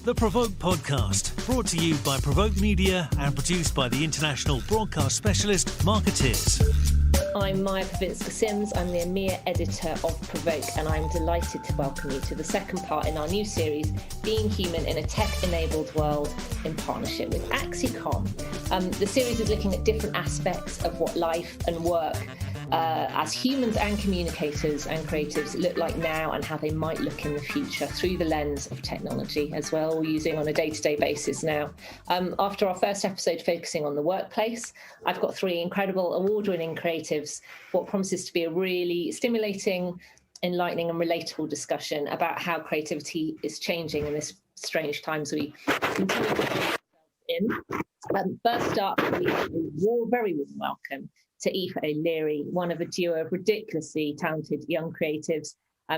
The PRovoke Podcast, brought to you by PRovoke Media and produced by the international broadcast specialist Marketeers. I'm Maja Pawinska Sims. I'm the EMEA editor of PRovoke, and I'm delighted to welcome you to the second part in our new series, Being Human in a Tech-Enabled World, in partnership with AxiCom. The series is looking at different aspects of what life and work as humans and communicators and creatives look like now and how they might look in the future through the lens of technology as well, we're using on a day-to-day basis now. After our first episode focusing on the workplace, I've got three incredible award-winning creatives, what promises to be a really stimulating, enlightening and relatable discussion about how creativity is changing in this strange times we continue to find ourselves in. First up, we have a very warm welcome to Aoife O'Leary, one of a duo of ridiculously talented young creatives.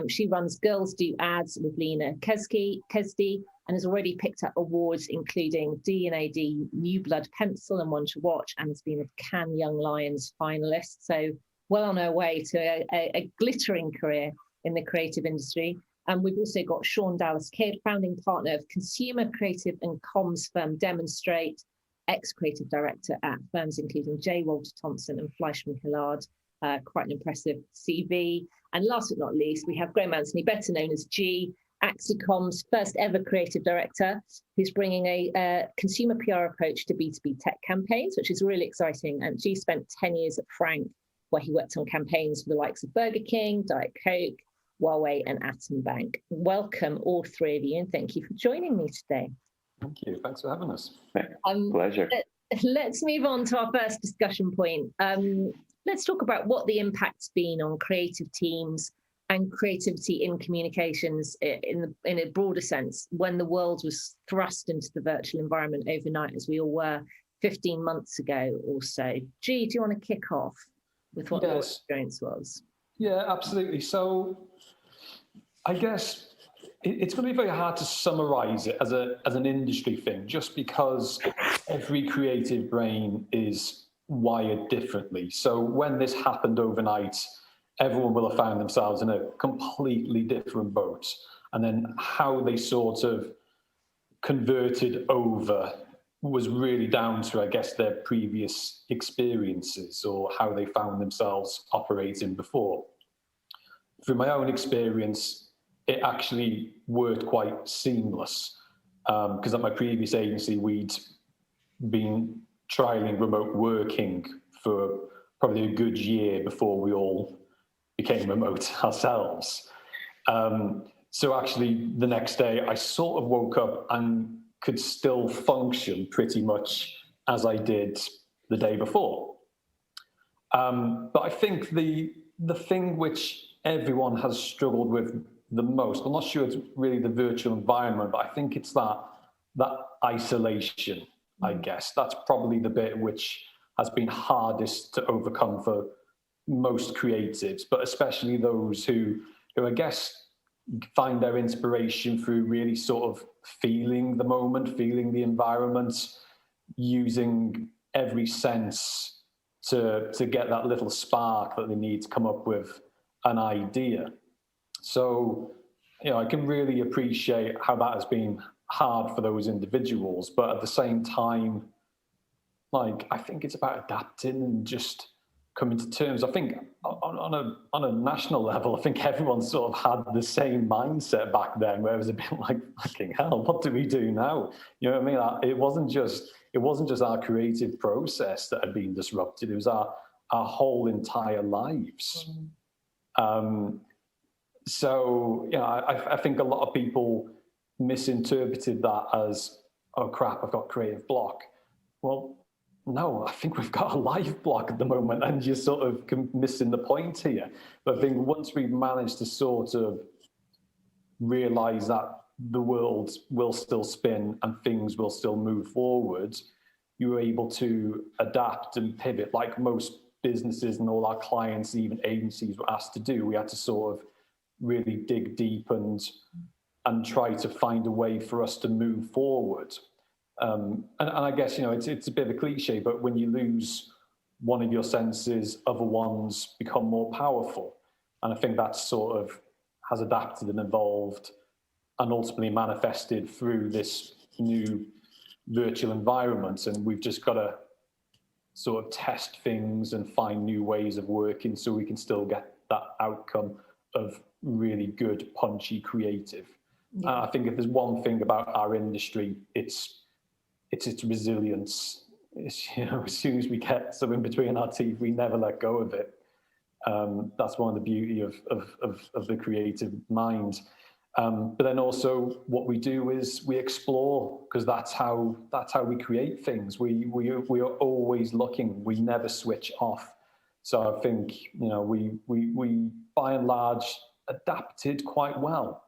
She runs Girls Do Ads with Lena Kesdy and has already picked up awards including D&amp New Blood Pencil and One to Watch, and has been a Cannes Young Lions Finalist. So well on her way to a glittering career in the creative industry. And we've also got Sean DallasKidd, founding partner of consumer creative and comms firm Demonstrate, ex-creative director at firms including J Walter Thompson and Fleischmann Hillard, quite an impressive CV. And last but not least, we have Graeme Anthony, better known as G, AxiCom's first ever creative director, who's bringing a consumer PR approach to B2B tech campaigns, which is really exciting. And G spent 10 years at Frank, where he worked on campaigns for the likes of Burger King, Diet Coke, Huawei and Atom Bank. Welcome, all three of you, and thank you for joining me today. Thank you. Thanks for having us. Pleasure. Let's move on to our first discussion point. Let's talk about what the impact's been on creative teams and creativity in communications in a broader sense when the world was thrust into the virtual environment overnight, as we all were 15 months ago or so. G, do you want to kick off with what your experience was? Yeah, absolutely. So I guess it's going to be very hard to summarize it as an industry thing, just because every creative brain is wired differently. So when this happened overnight, everyone will have found themselves in a completely different boat. And then how they sort of converted over was really down to, I guess, their previous experiences or how they found themselves operating before. Through my own experience, it actually worked quite seamless because at my previous agency, we'd been trialing remote working for probably a good year before we all became remote ourselves. So actually the next day I sort of woke up and could still function pretty much as I did the day before. But I think the thing which everyone has struggled with the most, I'm not sure it's really the virtual environment, but I think it's that isolation, I guess. That's probably the bit which has been hardest to overcome for most creatives, but especially those who I guess find their inspiration through really sort of feeling the moment, feeling the environment, using every sense to get that little spark that they need to come up with an idea. So, I can really appreciate how that has been hard for those individuals, but at the same time, I think it's about adapting and just coming to terms. I think on a national level, I think everyone sort of had the same mindset back then, where it was a bit like, fucking hell, what do we do now? You know what I mean? It wasn't just our creative process that had been disrupted. It was our whole entire lives. So, I think a lot of people misinterpreted that as, oh crap, I've got creative block. Well, no, I think we've got a life block at the moment, and you're sort of missing the point here. But I think once we've managed to sort of realize that the world will still spin and things will still move forward, you were able to adapt and pivot like most businesses and all our clients, even agencies, were asked to do. We had to sort of really dig deep and try to find a way for us to move forward. And I guess, it's a bit of a cliche, but when you lose one of your senses, other ones become more powerful. And I think that sort of has adapted and evolved and ultimately manifested through this new virtual environment. And we've just got to sort of test things and find new ways of working so we can still get that outcome of really good, punchy creative. I think if there's one thing about our industry, it's its resilience. It's, you know, as soon as we get something between our teeth, we never let go of it. That's one of the beauty of the creative mind. But then also what we do is we explore, because that's how we create things. We are always looking. We never switch off. So I think, you know, we by and large adapted quite well.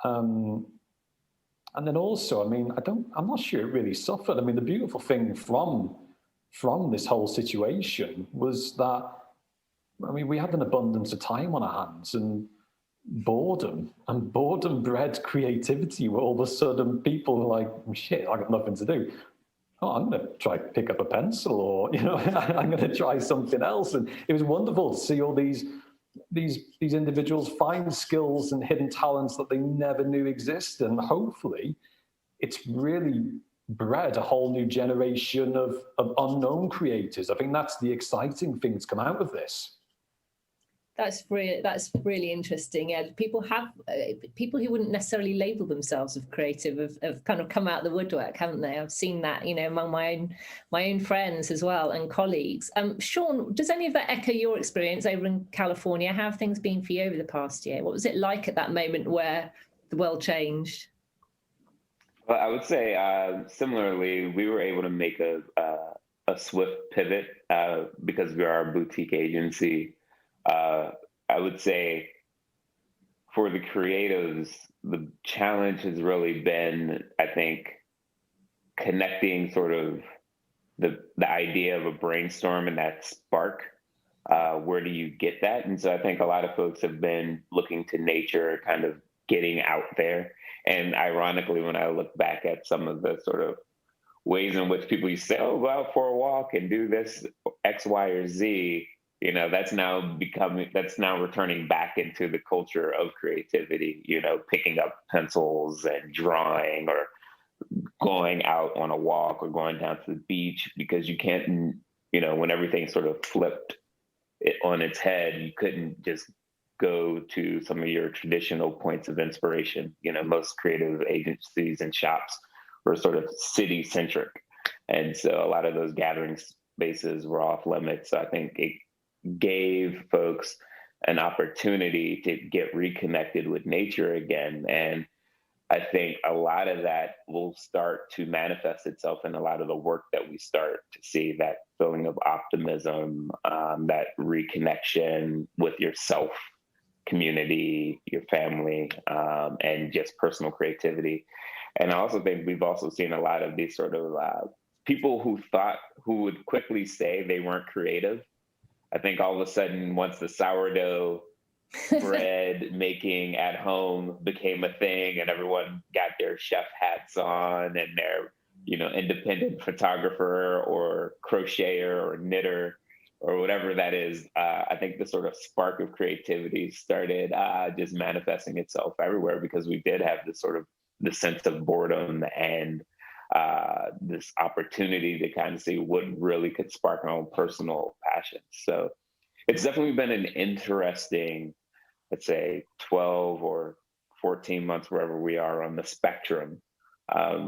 And then also, I mean, I'm not sure it really suffered. I mean, the beautiful thing from this whole situation was that, I mean, we had an abundance of time on our hands, and boredom bred creativity, where all of a sudden people were like, shit, I got nothing to do. Oh, I'm going to try pick up a pencil, or, you know, I'm going to try something else. And it was wonderful to see all these individuals find skills and hidden talents that they never knew existed. And hopefully it's really bred a whole new generation of unknown creators. I think that's the exciting thing to come out of this. That's really interesting. Yeah, people who wouldn't necessarily label themselves as creative have kind of come out of the woodwork, haven't they? I've seen that, you know, among my own friends as well and colleagues. Sean, does any of that echo your experience over in California? How have things been for you over the past year? What was it like at that moment where the world changed? Well, I would say similarly, we were able to make a swift pivot because we are a boutique agency. I would say for the creatives, the challenge has really been, I think, connecting sort of the idea of a brainstorm and that spark. Where do you get that? And so I think a lot of folks have been looking to nature, kind of getting out there. And ironically, when I look back at some of the sort of ways in which people used to say, oh, go out for a walk and do this X, Y, or Z, you know, that's now returning back into the culture of creativity, you know, picking up pencils and drawing, or going out on a walk, or going down to the beach, because you can't, you know, when everything sort of flipped it on its head, you couldn't just go to some of your traditional points of inspiration. You know, most creative agencies and shops were sort of city centric. And so a lot of those gathering spaces were off limits. So I think it gave folks an opportunity to get reconnected with nature again. And I think a lot of that will start to manifest itself in a lot of the work that we start to see, that feeling of optimism, that reconnection with yourself, community, your family, and just personal creativity. And I also think we've also seen a lot of these sort of people who would quickly say they weren't creative. I think all of a sudden, once the sourdough bread making at home became a thing, and everyone got their chef hats on, and their, you know, independent photographer or crocheter or knitter or whatever that is, I think the sort of spark of creativity started just manifesting itself everywhere, because we did have this sort of the sense of boredom and this opportunity to kind of see what really could spark our own personal passions. So it's definitely been an interesting, let's say, 12 or 14 months, wherever we are on the spectrum.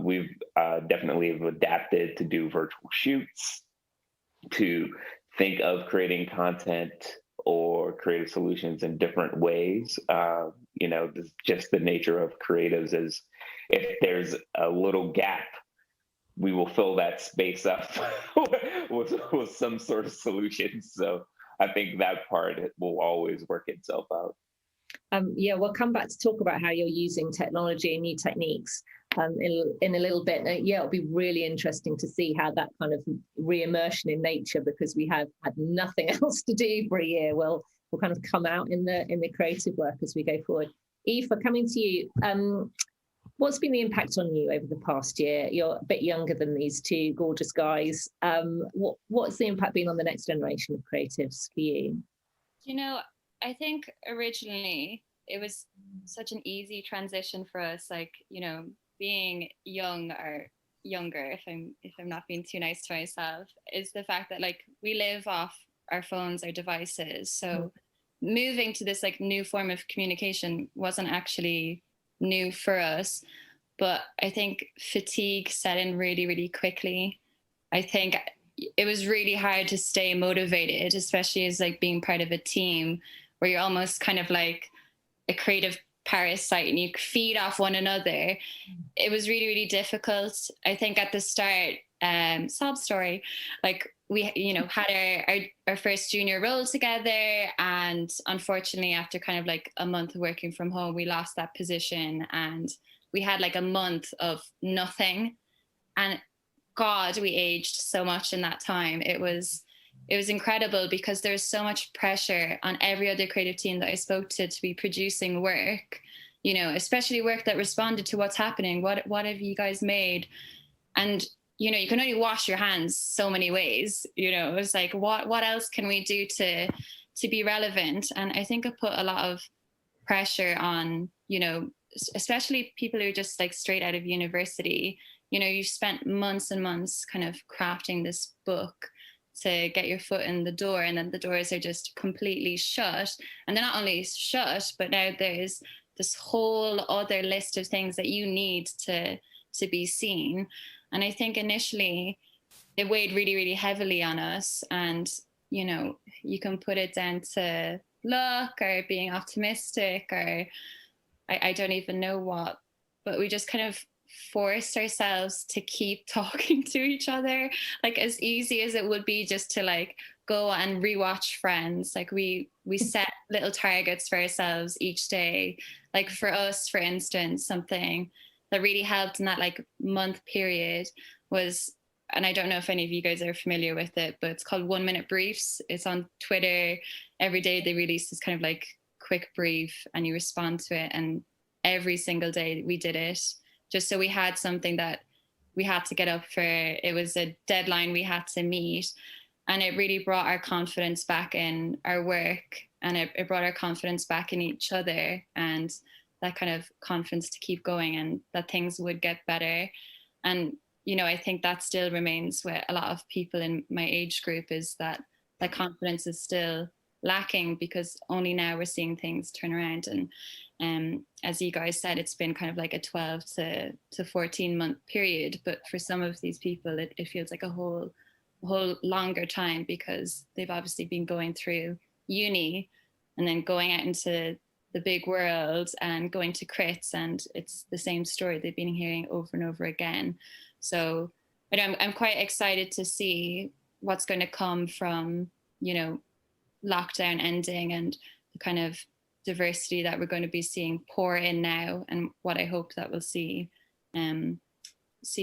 We've definitely have adapted to do virtual shoots, to think of creating content or creative solutions in different ways. You know, just the nature of creatives is, if there's a little gap, we will fill that space up with some sort of solution. So I think that part will always work itself out. Yeah, we'll come back to talk about how you're using technology and new techniques in a little bit. Yeah, it'll be really interesting to see how that kind of re-immersion in nature, because we have had nothing else to do for a year, will kind of come out in the creative work as we go forward. Aoife, coming to you, what's been the impact on you over the past year? You're a bit younger than these two gorgeous guys. What's the impact been on the next generation of creatives for you? You know, I think originally it was such an easy transition for us, like, you know, being young or younger, if I'm not being too nice to myself, is the fact that like we live off our phones, our devices. So moving to this like new form of communication wasn't actually new for us. But I think fatigue set in really, really quickly. I think it was really hard to stay motivated, especially as like being part of a team where you're almost kind of like a creative parasite and you feed off one another. It was really, really difficult. I think at the start, sob story, like we, you know, had our first junior role together, and unfortunately after kind of like a month of working from home, we lost that position, and we had like a month of nothing. And God, we aged so much in that time. It was incredible because there's so much pressure on every other creative team that I spoke to be producing work, you know, especially work that responded to what's happening. What have you guys made? And, you know, you can only wash your hands so many ways, you know. It was like, what else can we do to be relevant? And I think it put a lot of pressure on, you know, especially people who are just like straight out of university. You know, you spent months and months kind of crafting this book to get your foot in the door, and then the doors are just completely shut. And they're not only shut, but now there's this whole other list of things that you need to be seen. And I think initially it weighed really, really heavily on us. And, you know, you can put it down to luck or being optimistic, or I don't even know what, but we just kind of forced ourselves to keep talking to each other. Like, as easy as it would be just to like go and rewatch Friends, like we set little targets for ourselves each day. Like for us, for instance, something that really helped in that like month period was, and I don't know if any of you guys are familiar with it, but it's called 1 Minute Briefs. It's on Twitter. Every day they release this kind of like quick brief and you respond to it. And every single day we did it, just so we had something that we had to get up for. It was a deadline we had to meet. And it really brought our confidence back in our work, and it brought our confidence back in each other, and that kind of confidence to keep going and that things would get better. And, you know, I think that still remains with a lot of people in my age group, is that confidence is still lacking, because only now we're seeing things turn around. And as you guys said, it's been kind of like a 12 to 14 month period, but for some of these people it feels like a whole longer time, because they've obviously been going through uni and then going out into the big world and going to crits, and it's the same story they've been hearing over and over again. So I'm quite excited to see what's going to come from, you know, lockdown ending and the kind of diversity that we're going to be seeing pour in now, and what I hope that we'll see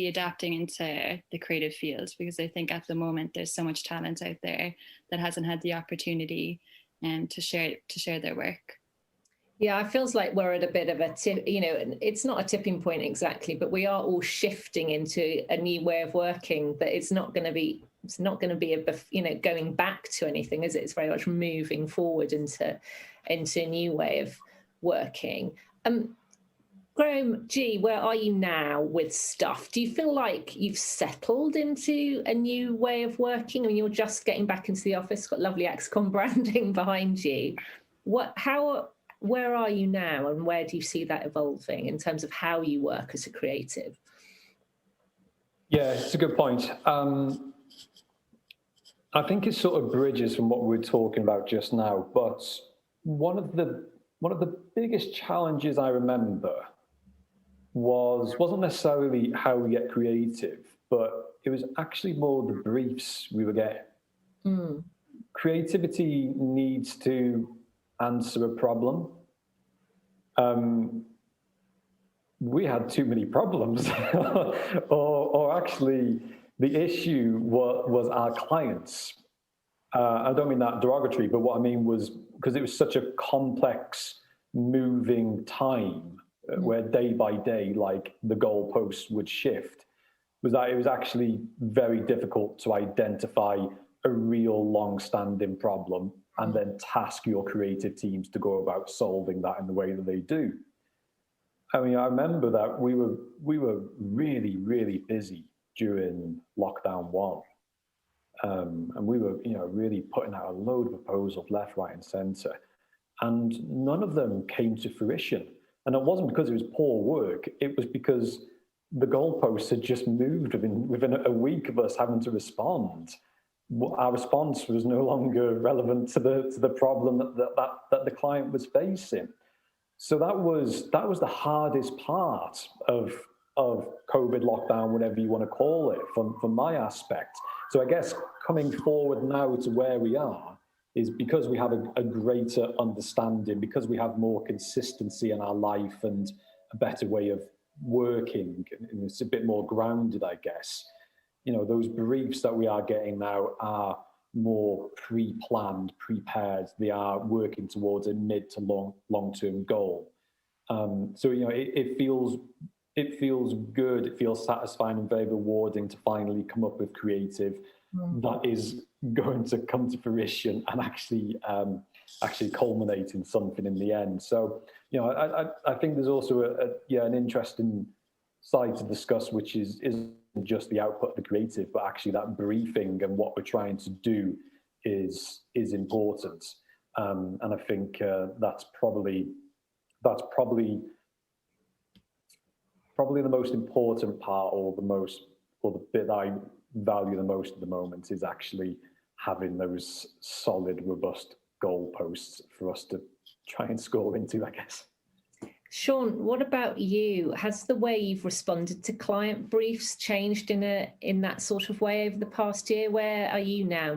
adapting into the creative field, because I think at the moment there's so much talent out there that hasn't had the opportunity to share their work. Yeah, it feels like we're at a bit of a tip, you know, it's not a tipping point exactly, but we are all shifting into a new way of working, that it's not going to be you know, going back to anything, is it? It's very much moving forward into a new way of working. Graeme G, where are you now with stuff? Do you feel like you've settled into a new way of working? I mean, you're just getting back into the office, got lovely AxiCom branding behind you. Where are you now, and where do you see that evolving in terms of how you work as a creative? Yeah, it's a good point. I think it sort of bridges from what we were talking about just now, but one of the biggest challenges I remember wasn't necessarily how we get creative, but it was actually more the briefs we were getting. Creativity needs to answer a problem. We had too many problems, or actually the issue was our clients. I don't mean that derogatory, but what I mean was, because it was such a complex, moving time where day by day, like the goalposts would shift, was that it was actually very difficult to identify a real long-standing problem and then task your creative teams to go about solving that in the way that they do. I mean, I remember that we were really, really busy during lockdown one. And we were, really putting out a load of proposals left, right, and centre. And none of them came to fruition. And it wasn't because it was poor work. It was because the goalposts had just moved within a week of us having to respond. Our response was no longer relevant to the problem that the client was facing. So that was the hardest part of COVID lockdown, whatever you want to call it, from my aspect. So I guess coming forward now to where we are is because we have a greater understanding, because we have more consistency in our life and a better way of working, and it's a bit more grounded, I guess. Those briefs that we are getting now are more pre-planned, prepared. They are working towards a mid to long-term goal. So it feels good. It feels satisfying and very rewarding to finally come up with creative that is going to come to fruition and actually culminate in something in the end. So I think there's also an interesting side to discuss, which isn't just the output of the creative, but actually that briefing and what we're trying to do is important. And I think that's probably the most important part, or the bit that I value the most at the moment, is actually having those solid, robust goalposts for us to try and score into, I guess. Sean, what about you? Has the way you've responded to client briefs changed in that sort of way over the past year? Where are you now?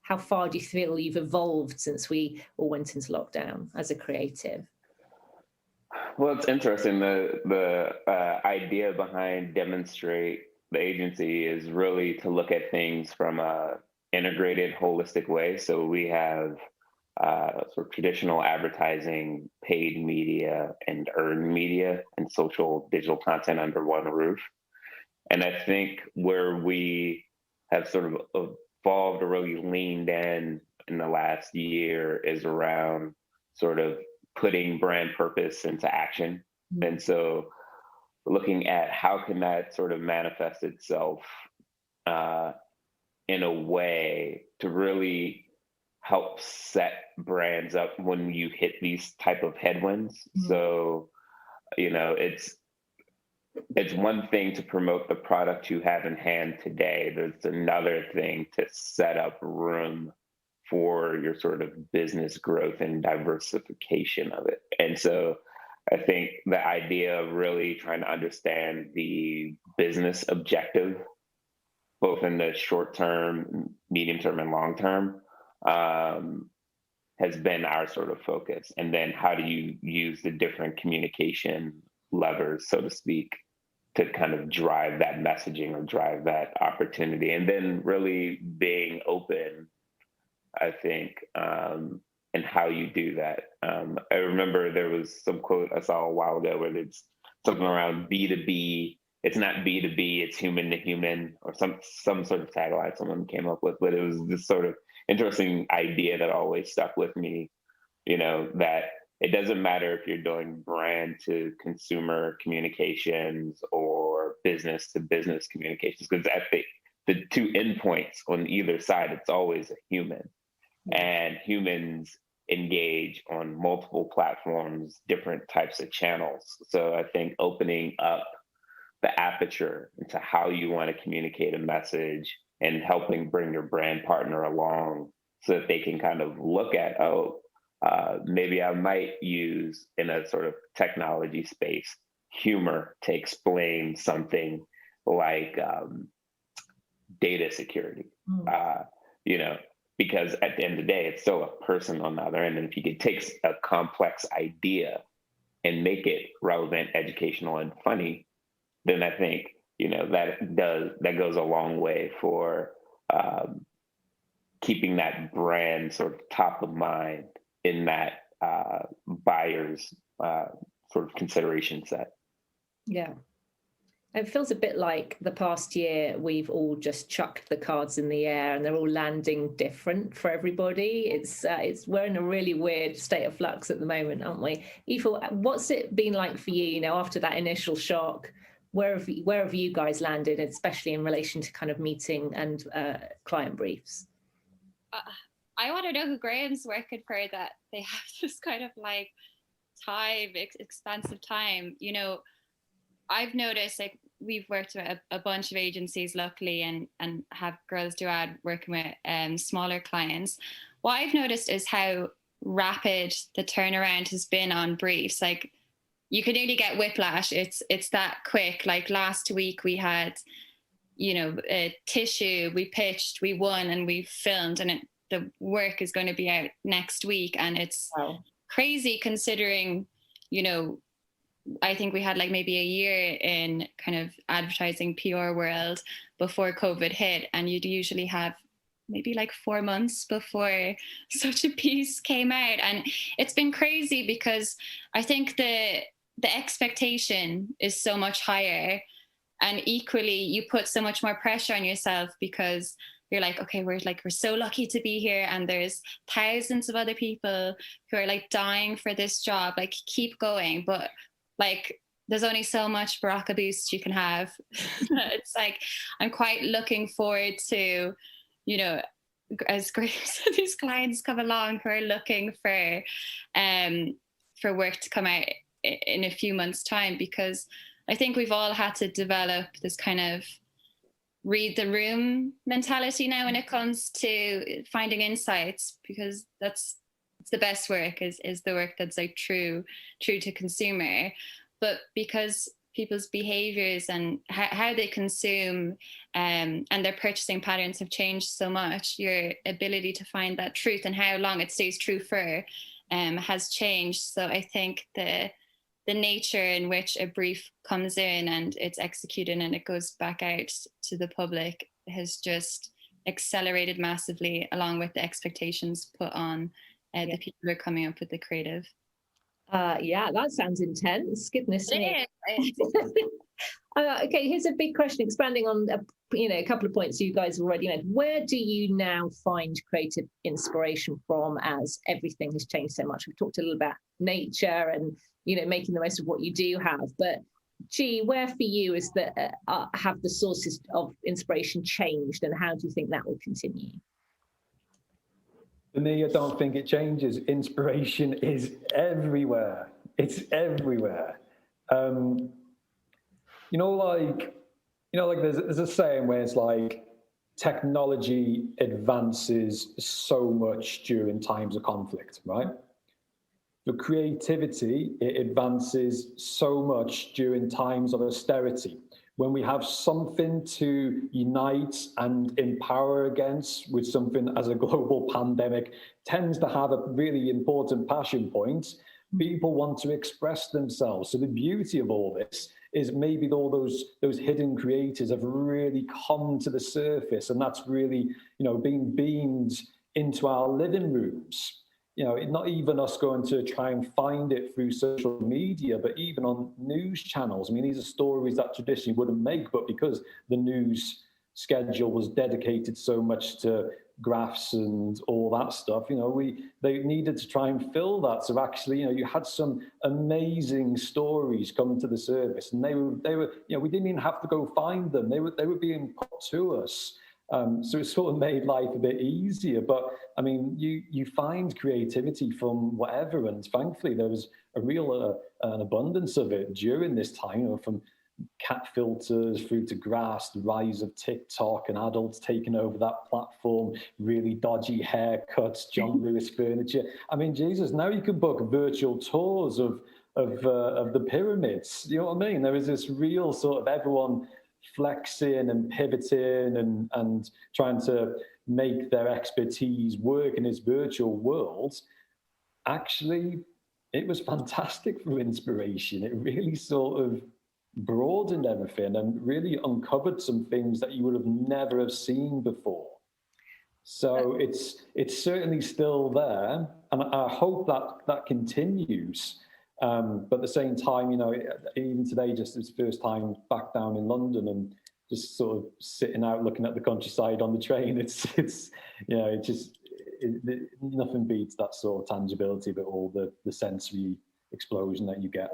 How far do you feel you've evolved since we all went into lockdown as a creative? Well, it's interesting. The idea behind Demonstrate, the agency, is really to look at things from a integrated, holistic way. So we have sort of traditional advertising, paid media, and earned media, and social digital content under one roof. And I think where we have sort of evolved or really leaned in the last year is around sort of putting brand purpose into action. And so looking at how can that sort of manifest itself in a way to really help set brands up when you hit these type of headwinds. So, it's one thing to promote the product you have in hand today. There's another thing to set up room for your sort of business growth and diversification of it. And so I think the idea of really trying to understand the business objective, both in the short term, medium term, and long term, has been our sort of focus. And then how do you use the different communication levers, so to speak, to kind of drive that messaging or drive that opportunity? And then really being open, I think, and how you do that. I remember there was some quote I saw a while ago where it's something around B2B. It's not B2B, it's human to human, or some sort of tagline someone came up with. But it was this sort of interesting idea that always stuck with me, that it doesn't matter if you're doing brand to consumer communications or business to business communications, because I think the two endpoints on either side, it's always a human. And humans engage on multiple platforms, different types of channels. So I think opening up the aperture into how you want to communicate a message and helping bring your brand partner along so that they can kind of look at, maybe I might use, in a sort of technology space, humor to explain something like data security. Because at the end of the day, it's still a person on the other end. And if you could take a complex idea and make it relevant, educational, and funny, then I think, that goes a long way for keeping that brand sort of top of mind in that buyer's sort of consideration set. Yeah. It feels a bit like the past year we've all just chucked the cards in the air and they're all landing different for everybody. We're in a really weird state of flux at the moment, aren't we? Aoife, what's it been like for you? You know, after that initial shock, where have you guys landed, especially in relation to kind of meeting and client briefs? I want to know who Graeme's working for, that they have this kind of like expansive time. You know, I've noticed, like, we've worked with a bunch of agencies, luckily, and have Girls Do Ad working with smaller clients. What I've noticed is how rapid the turnaround has been on briefs. Like, you could nearly get whiplash. It's that quick. Like last week we had, you know, a tissue, we pitched, we won, and we filmed, and the work is going to be out next week. And it's crazy considering, you know, I think we had like maybe a year in kind of advertising PR world before COVID hit, and you'd usually have maybe like 4 months before such a piece came out. And it's been crazy because I think the expectation is so much higher, and equally you put so much more pressure on yourself because you're like, okay, we're so lucky to be here, and there's thousands of other people who are like dying for this job, like keep going. But like, there's only so much Baraka boost you can have. It's like, I'm quite looking forward to, you know, as Graeme said, these clients come along who are looking for work to come out in a few months' time, because I think we've all had to develop this kind of read the room mentality now when it comes to finding insights, because it's the best work is the work that's like true to consumer. But because people's behaviors and how they consume and their purchasing patterns have changed so much, your ability to find that truth and how long it stays true for has changed. So I think the nature in which a brief comes in and it's executed and it goes back out to the public has just accelerated massively, along with the expectations put on the people who are coming up with the creative. Yeah, that sounds intense. Goodness me. Okay, here's a big question, expanding on a couple of points you guys already made. Where do you now find creative inspiration from, as everything has changed so much? We've talked a little about nature and, you know, making the most of what you do have, but G, where for you is have the sources of inspiration changed, and how do you think that will continue? For me, I don't think it changes. Inspiration is everywhere. It's everywhere. There's a saying where it's like, technology advances so much during times of conflict, right? For creativity, it advances so much during times of austerity. When we have something to unite and empower against, with something as a global pandemic tends to have a really important passion point, people want to express themselves. So the beauty of all this is maybe all those hidden creators have really come to the surface, and that's really, you know, being beamed into our living rooms. You know, not even us going to try and find it through social media, but even on news channels. I mean, these are stories that traditionally wouldn't make, but because the news schedule was dedicated so much to graphs and all that stuff, you know, they needed to try and fill that. So actually, you know, you had some amazing stories come to the surface, and they were, you know, we didn't even have to go find them. They were being put to us. So it sort of made life a bit easier. But I mean, you find creativity from whatever, and thankfully there was a real an abundance of it during this time. You know, from cat filters through to grass, the rise of TikTok and adults taking over that platform, really dodgy haircuts, John Lewis furniture. I mean, Jesus, now you can book virtual tours of the pyramids. You know what I mean? There is this real sort of everyone flexing and pivoting and trying to make their expertise work in this virtual world. Actually, it was fantastic for inspiration. It really sort of broadened everything and really uncovered some things that you would have never have seen before. So it's certainly still there, and I hope that continues. But at the same time, you know, even today, just his first time back down in London and just sort of sitting out looking at the countryside on the train, it's you know, nothing beats that sort of tangibility, but all the sensory explosion that you get.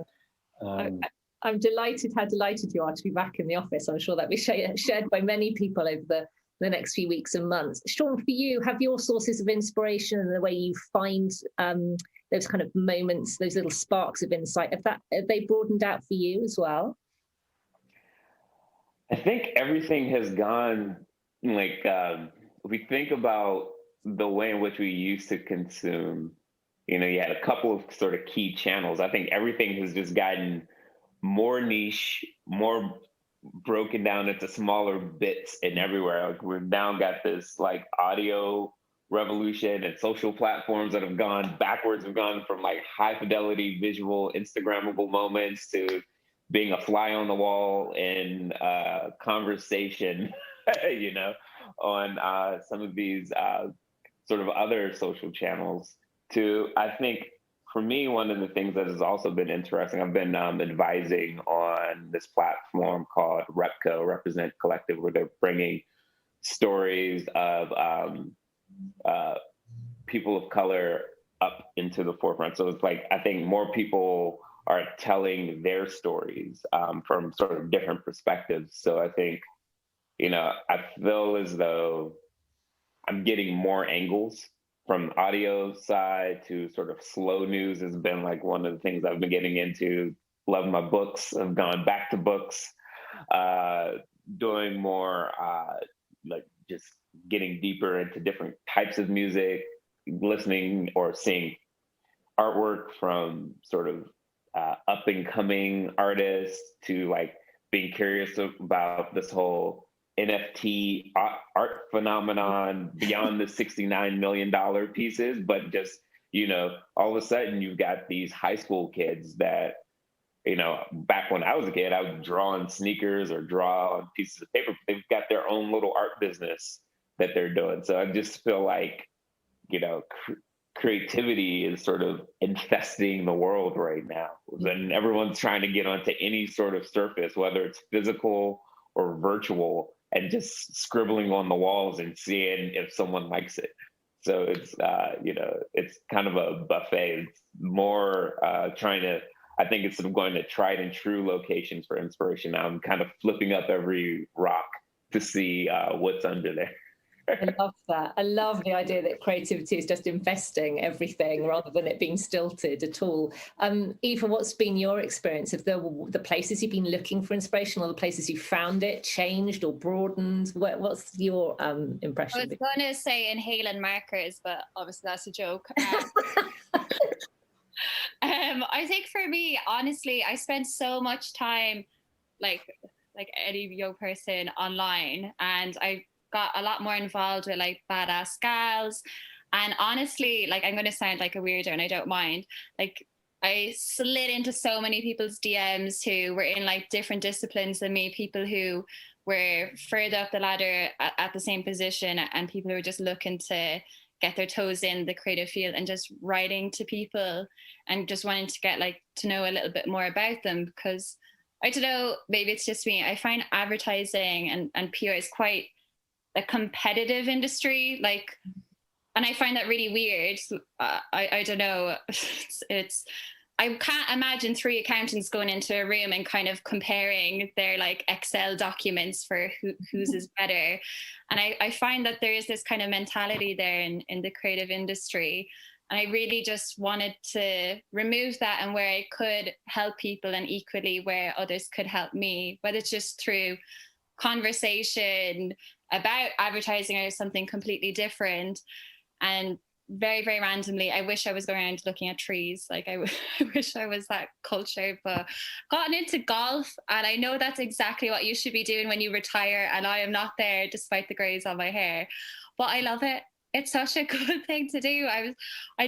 I'm delighted how delighted you are to be back in the office. I'm sure that will be shared by many people over the next few weeks and months. Sean, for you, have your sources of inspiration and the way you find those kind of moments, those little sparks of insight, have they broadened out for you as well? I think everything has gone, like, if we think about the way in which we used to consume, you know, you had a couple of sort of key channels. I think everything has just gotten more niche, more broken down into smaller bits and everywhere. Like, we've now got this like audio revolution and social platforms that have gone backwards. We've gone from like high fidelity visual Instagrammable moments to being a fly on the wall in conversation, you know, on some of these sort of other social channels. To, I think, for me, one of the things that has also been interesting, I've been advising on this platform called REPCO, Represent Collective, where they're bringing stories of people of color up into the forefront. So it's like, I think more people are telling their stories from sort of different perspectives. So I think, you know, I feel as though I'm getting more angles from audio side to sort of slow news has been like one of the things I've been getting into. Love my books. I've gone back to books, doing more like just getting deeper into different types of music, listening or seeing artwork from sort of up and coming artists to like being curious about this whole NFT art phenomenon beyond the $69 million pieces, but just, you know, all of a sudden you've got these high school kids that, you know, back when I was a kid, I would draw on sneakers or draw on pieces of paper. They've got their own little art business that they're doing. So I just feel like, you know, creativity is sort of infesting the world right now. And everyone's trying to get onto any sort of surface, whether it's physical or virtual, and just scribbling on the walls and seeing if someone likes it. So it's, you know, it's kind of a buffet. It's more trying to, I think it's going to tried and true locations for inspiration. Now I'm kind of flipping up every rock to see what's under there. I love that. I love the idea that creativity is just investing everything rather than it being stilted at all. Aoife, what's been your experience of the places you've been looking for inspiration, or the places you found it changed or broadened? What's your impression? I was going to say inhaling markers, but obviously that's a joke. I think for me, honestly, I spent so much time like any young person online, and I got a lot more involved with like badass gals. And honestly, like, I'm going to sound like a weirdo and I don't mind. Like, I slid into so many people's DMs who were in like different disciplines than me, people who were further up the ladder at the same position, and people who were just looking to get their toes in the creative field, and just writing to people and just wanting to get like to know a little bit more about them. Because I don't know, maybe it's just me, I find advertising and PR is quite a competitive industry, like, and I find that really weird. I don't know. It's I can't imagine three accountants going into a room and kind of comparing their like Excel documents for whose is better. And I find that there is this kind of mentality there in the creative industry. And I really just wanted to remove that, and where I could help people, and equally where others could help me, whether it's just through conversation about advertising or something completely different. And very, very randomly, I wish I was going around looking at trees. Like, I wish I was that cultured, but gotten into golf. And I know that's exactly what you should be doing when you retire. And I am not there, despite the grays on my hair, but I love it. It's such a good thing to do. I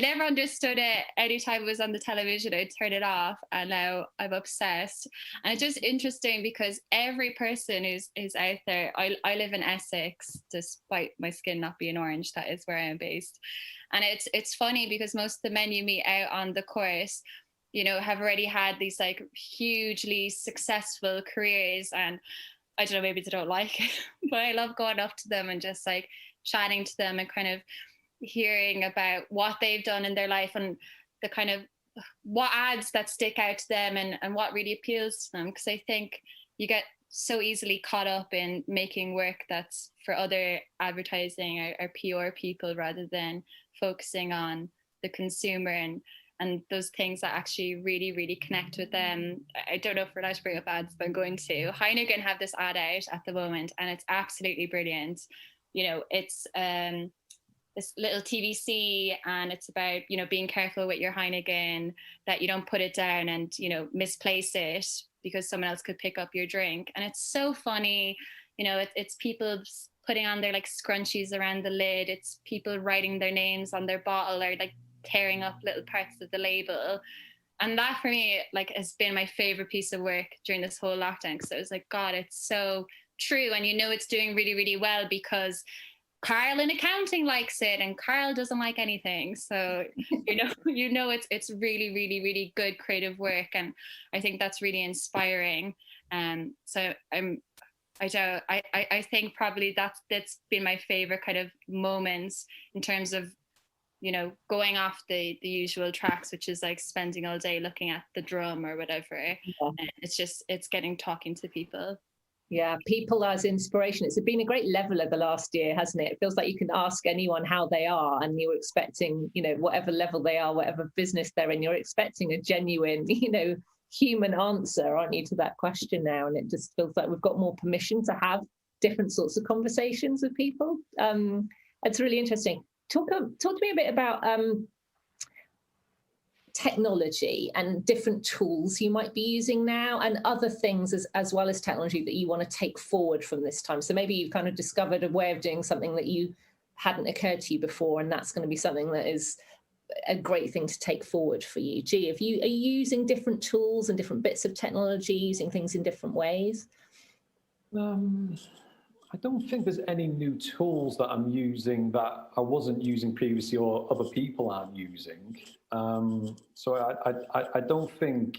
never understood it. Anytime it was on the television, I'd turn it off, and now I'm obsessed. And it's just interesting because every person is out there. I live in Essex, despite my skin not being orange. That is where I am based. And it's funny because most of the men you meet out on the course you know, have already had these like hugely successful careers, and I don't know, maybe they don't like it, but I love going up to them and just like chatting to them and kind of hearing about what they've done in their life and the kind of what ads that stick out to them and what really appeals to them. Because I think you get so easily caught up in making work that's for other advertising or PR people rather than focusing on the consumer and those things that actually really, really connect with them. I don't know if we're allowed to bring up ads, but I'm going to. Heineken have this ad out at the moment, and it's absolutely brilliant. You know, it's this little TVC, and it's about, you know, being careful with your Heineken, that you don't put it down and, you know, misplace it because someone else could pick up your drink. And it's so funny. You know, it's people putting on their like scrunchies around the lid. It's people writing their names on their bottle or like tearing up little parts of the label. And that for me, like, has been my favorite piece of work during this whole lockdown, because it was like, God, it's so true. And you know, it's doing really, really well because Carl in accounting likes it and Carl doesn't like anything. So, you know, it's really, really, really good creative work. And I think that's really inspiring. So I think probably that's been my favorite kind of moments in terms of, you know, going off the usual tracks, which is like spending all day looking at the drum or whatever. Yeah. It's getting talking to people. Yeah, people as inspiration. It's been a great leveler the last year, hasn't it? It feels like you can ask anyone how they are and you're expecting, you know, whatever level they are, whatever business they're in, you're expecting a genuine, you know, human answer, aren't you, to that question now? And it just feels like we've got more permission to have different sorts of conversations with people. It's really interesting. Talk to me a bit about technology and different tools you might be using now and other things as well as technology that you want to take forward from this time. So maybe you've kind of discovered a way of doing something that you hadn't occurred to you before, and that's going to be something that is a great thing to take forward for you. G, are you using different tools and different bits of technology, using things in different ways? I don't think there's any new tools that I'm using that I wasn't using previously or other people aren't using. So I don't think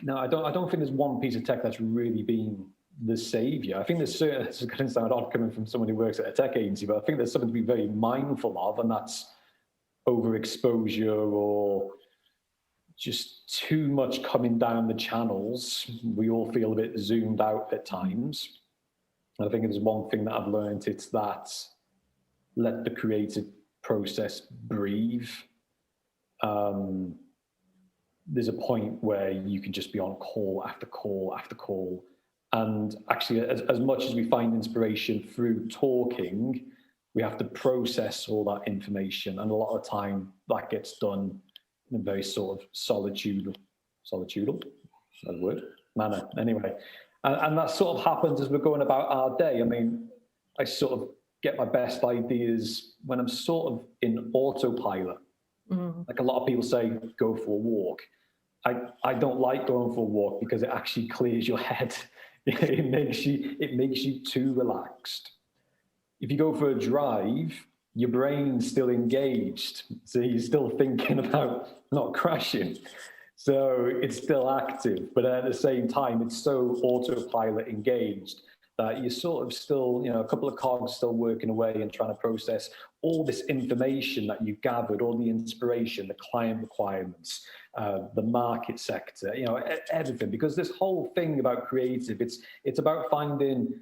there's one piece of tech that's really been the savior. I think there's certain, it's going to sound odd coming from someone who works at a tech agency, but I think there's something to be very mindful of, and that's overexposure or just too much coming down the channels. We all feel a bit zoomed out at times. I think it's one thing that I've learned, it's that let the creative process breathe. There's a point where you can just be on call after call after call. And actually, as much as we find inspiration through talking, we have to process all that information. And a lot of the time that gets done in a very sort of solitudal, is that a word? Manner, anyway. And that sort of happens as we're going about our day. I mean, I sort of get my best ideas when I'm sort of in autopilot. Like a lot of people say, go for a walk. I don't like going for a walk because it actually clears your head. It makes you too relaxed. If you go for a drive, your brain's still engaged. So you're still thinking about not crashing. So it's still active, but at the same time, it's so autopilot engaged that you're sort of still, you know, a couple of cogs still working away and trying to process all this information that you've gathered, all the inspiration, the client requirements, the market sector, you know, everything. Because this whole thing about creative, it's about finding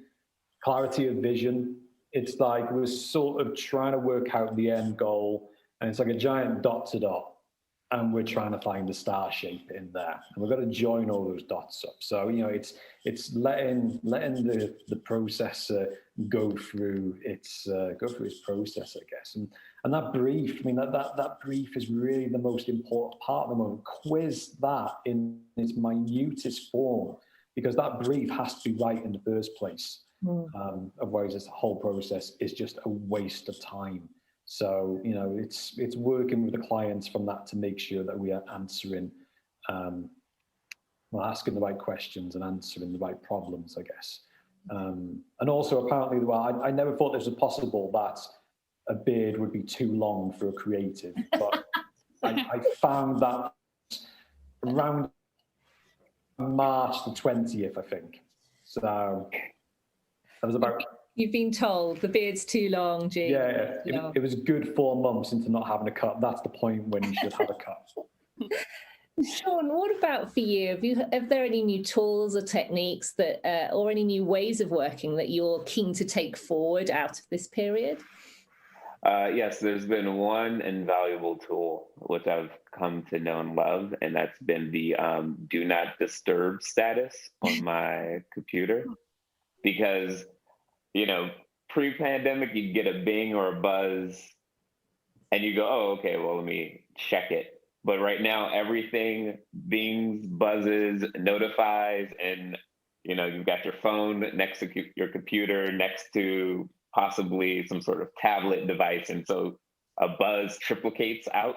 clarity of vision. It's like we're sort of trying to work out the end goal, and it's like a giant dot to dot. And we're trying to find the star shape in there, and we've got to join all those dots up. So, you know, it's letting the processor go through its process, I guess. And that brief, I mean, that brief is really the most important part at the moment. Quiz that in its minutest form, because that brief has to be right in the first place. Otherwise, this whole process is just a waste of time. So, you know, it's working with the clients from that to make sure that we are answering, asking the right questions and answering the right problems, I guess. And also, apparently, well, I never thought this was possible that a beard would be too long for a creative, but I found that around March the 20th, I think. So that was about... You've been told the beard's too long, G. Yeah, it was a good 4 months into not having a cut. That's the point when you should have a cut. Sean, what about for you? Have there any new tools or techniques that, or any new ways of working that you're keen to take forward out of this period? Yes, there's been one invaluable tool which I've come to know and love, and that's been the do not disturb status on my computer. Because, pre-pandemic, you'd get a bing or a buzz, and you go, oh, okay, well, let me check it. But right now, everything bings, buzzes, notifies, and, you've got your phone next to your computer, next to possibly some sort of tablet device. And so a buzz triplicates out.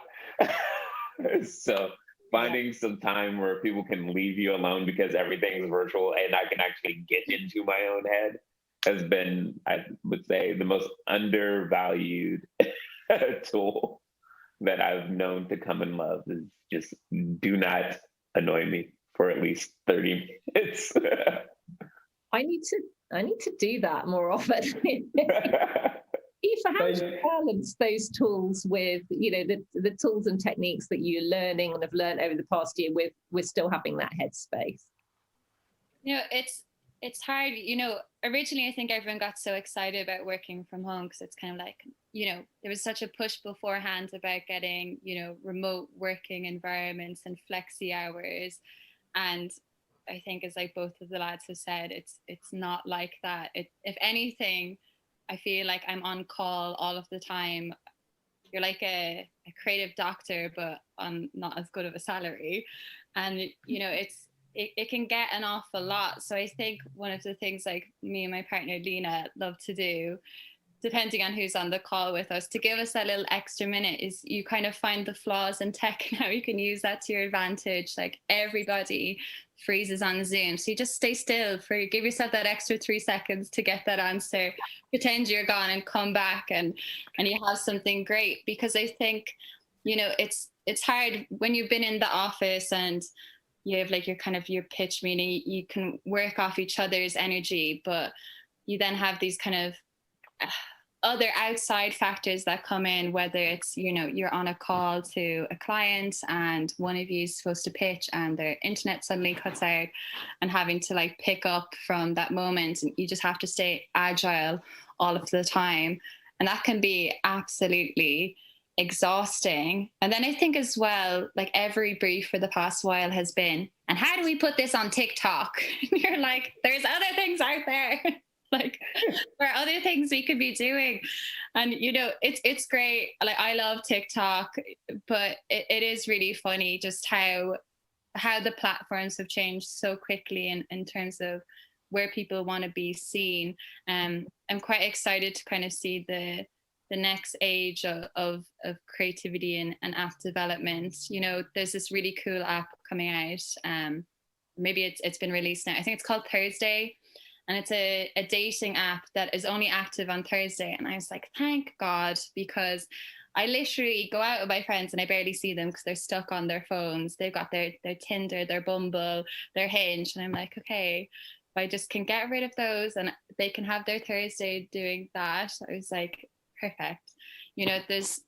So finding some time where people can leave you alone because everything's virtual and I can actually get into my own head has been, I would say, the most undervalued tool that I've known to come and love. Is just do not annoy me for at least 30 minutes. I need to do that more often. Aoife, how do you balance those tools with, the tools and techniques that you're learning and have learned over the past year with still having that headspace? It's hard. Originally I think everyone got so excited about working from home because it's kind of like, there was such a push beforehand about getting, remote working environments and flexi hours. And I think, as like both of the lads have said, it's not like that. If anything, I feel like I'm on call all of the time. You're like a creative doctor, but on not as good of a salary. And, it can get an awful lot. So I think one of the things like me and my partner, Lena, love to do, depending on who's on the call with us, to give us that little extra minute is you kind of find the flaws in tech and how you can use that to your advantage. Like everybody freezes on Zoom. So you just stay still give yourself that extra 3 seconds to get that answer, pretend you're gone and come back and you have something great. Because I think, it's hard when you've been in the office and you have like your pitch meeting, you can work off each other's energy, but you then have these kind of other outside factors that come in, whether it's, you're on a call to a client and one of you is supposed to pitch and their internet suddenly cuts out and having to like pick up from that moment. And you just have to stay agile all of the time. And that can be absolutely exhausting. And then I think as well, like every brief for the past while has been, and how do we put this on TikTok? And you're like, there's other things out there. Like there are other things we could be doing. And it's great. Like I love TikTok, but it is really funny just how the platforms have changed so quickly in terms of where people want to be seen. I'm quite excited to kind of see the next age of creativity and app development. There's this really cool app coming out. Maybe it's been released now. I think it's called Thursday. And it's a dating app that is only active on Thursday. And I was like, thank God, because I literally go out with my friends and I barely see them because they're stuck on their phones. They've got their Tinder, their Bumble, their Hinge. And I'm like, okay, if I just can get rid of those and they can have their Thursday doing that. I was like, perfect. There's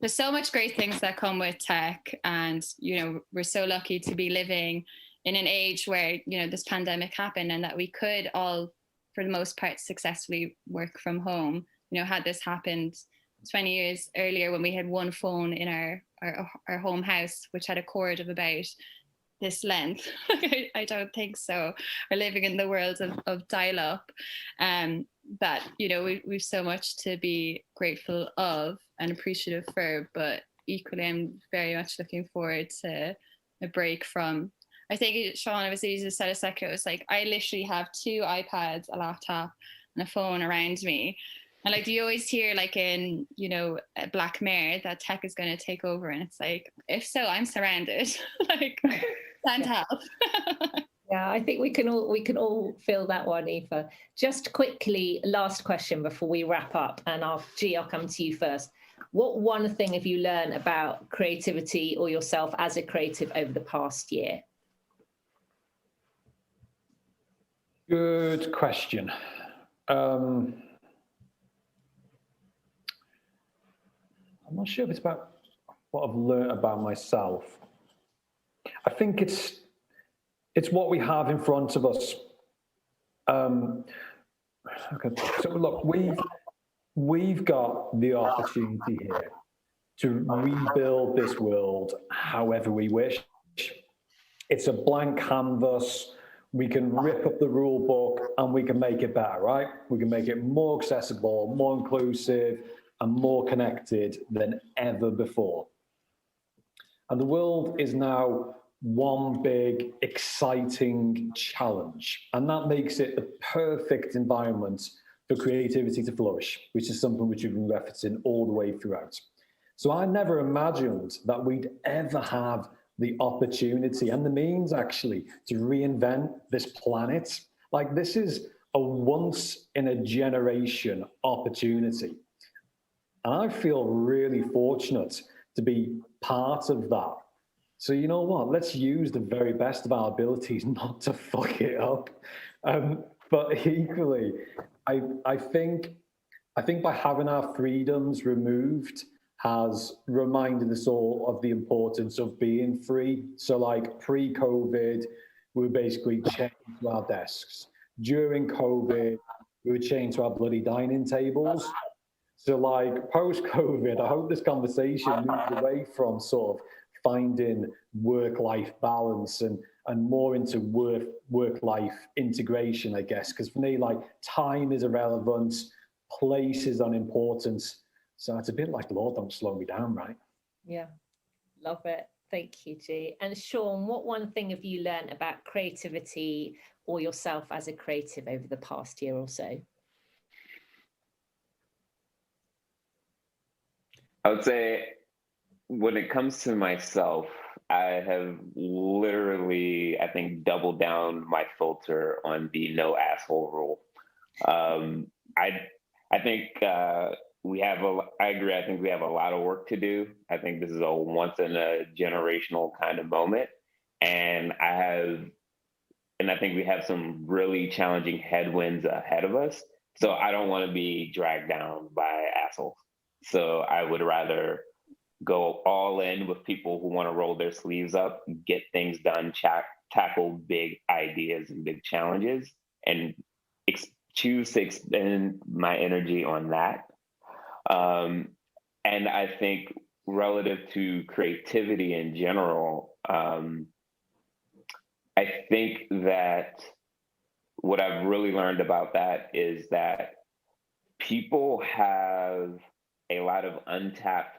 so much great things that come with tech. And, we're so lucky to be living in an age where, this pandemic happened and that we could all, for the most part, successfully work from home. Had this happened 20 years earlier when we had one phone in our home house, which had a cord of about this length, I don't think so. We're living in the world of dial-up. That, we've so much to be grateful of and appreciative for, but equally I'm very much looking forward to a break from. I think, Sean, obviously, you just said a second, it was like, I literally have 2 iPads, a laptop, and a phone around me. And like, you always hear like in, Black Mirror that tech is going to take over. And it's like, if so, I'm surrounded. Like, send help. Yeah, I think we can all feel that one, Aoife. Just quickly, last question before we wrap up. And I'll come to you first. what one thing have you learned about creativity or yourself as a creative over the past year? Good question. I'm not sure if it's about what I've learned about myself. I think it's what we have in front of us. Okay, so look, we've got the opportunity here to rebuild this world however we wish. It's a blank canvas. We can rip up the rule book and we can make it better, right? We can make it more accessible, more inclusive, and more connected than ever before. And the world is now one big, exciting challenge. And that makes it the perfect environment for creativity to flourish, which is something which we've been referencing all the way throughout. So I never imagined that we'd ever have the opportunity and the means actually to reinvent this planet. Like, this is a once in a generation opportunity. And I feel really fortunate to be part of that. So you know what? Let's use the very best of our abilities not to fuck it up. But equally, I think by having our freedoms removed has reminded us all of the importance of being free. So like pre-COVID, we were basically chained to our desks. During COVID, we were chained to our bloody dining tables. So like post-COVID, I hope this conversation moves away from sort of finding work-life balance and more into work-life integration, I guess. Because for me, like, time is irrelevant, place is unimportant. So it's a bit like, Lord, don't slow me down, right? Yeah, love it. Thank you, G. And Sean, what one thing have you learned about creativity or yourself as a creative over the past year or so? I would say when it comes to myself, I have literally, I think, doubled down my filter on the no asshole rule. I think I agree. I think we have a lot of work to do. I think this is a once in a generational kind of moment. And I think we have some really challenging headwinds ahead of us. So I don't want to be dragged down by assholes. So I would rather go all in with people who want to roll their sleeves up, get things done, tackle big ideas and big challenges, and choose to expend my energy on that. And I think relative to creativity in general, I think that what I've really learned about that is that people have a lot of untapped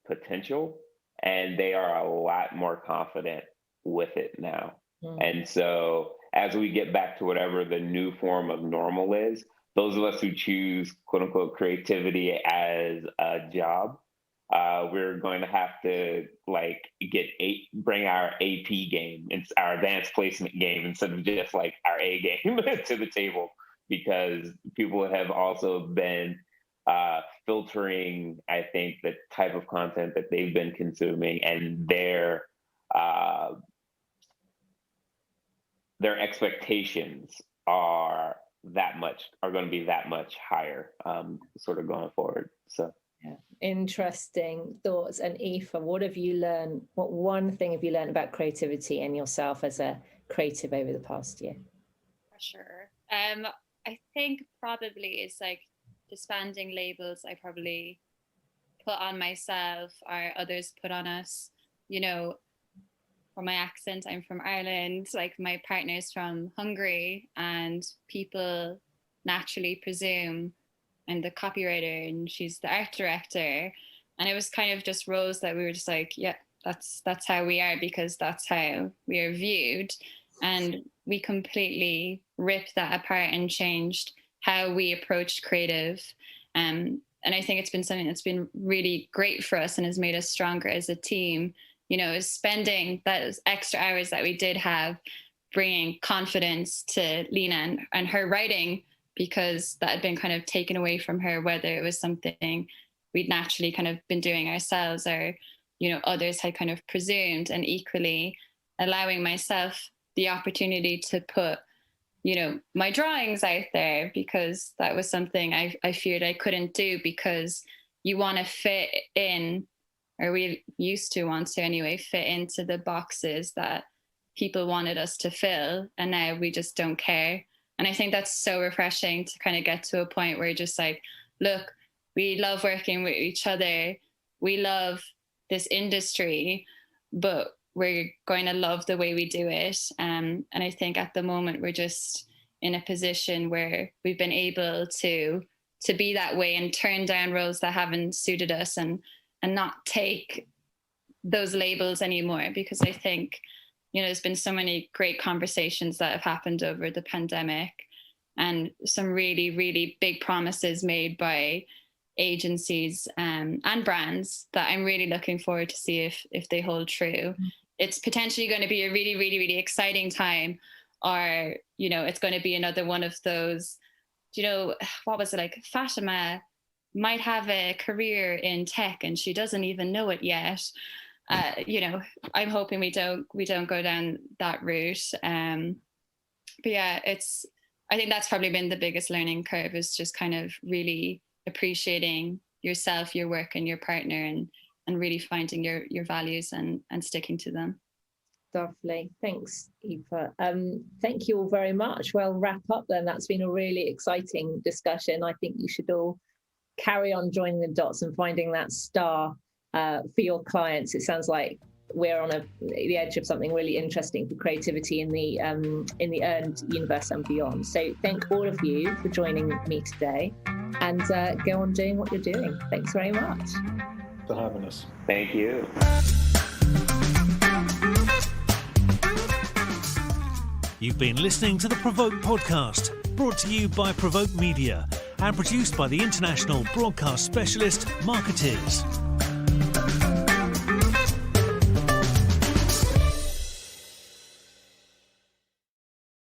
potential, and they are a lot more confident with it now. And so as we get back to whatever the new form of normal is, those of us who choose quote unquote creativity as a job, we're going to have to like bring our AP game, it's our advanced placement game, instead of just like our A game to the table, because people have also been filtering, I think, the type of content that they've been consuming, and their expectations are going to be that much higher, sort of going forward. So yeah, interesting thoughts. And Aoife, what have you learned? What one thing have you learned about creativity and yourself as a creative over the past year? For sure. I think probably it's like disbanding labels I probably put on myself or others put on us. You know, for my accent, I'm from Ireland, like my partner's from Hungary, and people naturally presume I'm the copywriter and she's the art director. And it was kind of just roles that we were just like, yeah, that's how we are, because that's how we are viewed. And we completely ripped that apart and changed how we approached creative. And I think it's been something that's been really great for us and has made us stronger as a team. You know, is spending those extra hours that we did have, bringing confidence to Lena and her writing, because that had been kind of taken away from her, whether it was something we'd naturally kind of been doing ourselves, or, others had kind of presumed, and equally allowing myself the opportunity to put, my drawings out there, because that was something I feared I couldn't do, because you want to fit in, or we used to want to anyway, fit into the boxes that people wanted us to fill, and now we just don't care. And I think that's so refreshing to kind of get to a point where you're just like, look, we love working with each other, we love this industry, but we're going to love the way we do it. And I think at the moment we're just in a position where we've been able to be that way and turn down roles that haven't suited us, and not take those labels anymore, because I think, there's been so many great conversations that have happened over the pandemic, and some really, really big promises made by agencies and brands that I'm really looking forward to see if they hold true. It's potentially going to be a really, really, really exciting time, or, it's going to be another one of those, what was it, like Fatima might have a career in tech and she doesn't even know it yet. I'm hoping we don't go down that route. But yeah, I think that's probably been the biggest learning curve, is just kind of really appreciating yourself, your work, and your partner, and really finding your values and sticking to them. Lovely. Thanks, Aoife. Thank you all very much. Well, wrap up then. That's been a really exciting discussion. I think you should all carry on joining the dots and finding that star for your clients. It sounds like we're on the edge of something really interesting for creativity in the earned universe and beyond. So thank all of you for joining me today, and go on doing what you're doing. Thanks very much for having us. Thank you. You've been listening to the PRovoke podcast, brought to you by PRovoke Media and produced by the international broadcast specialist Marketeers.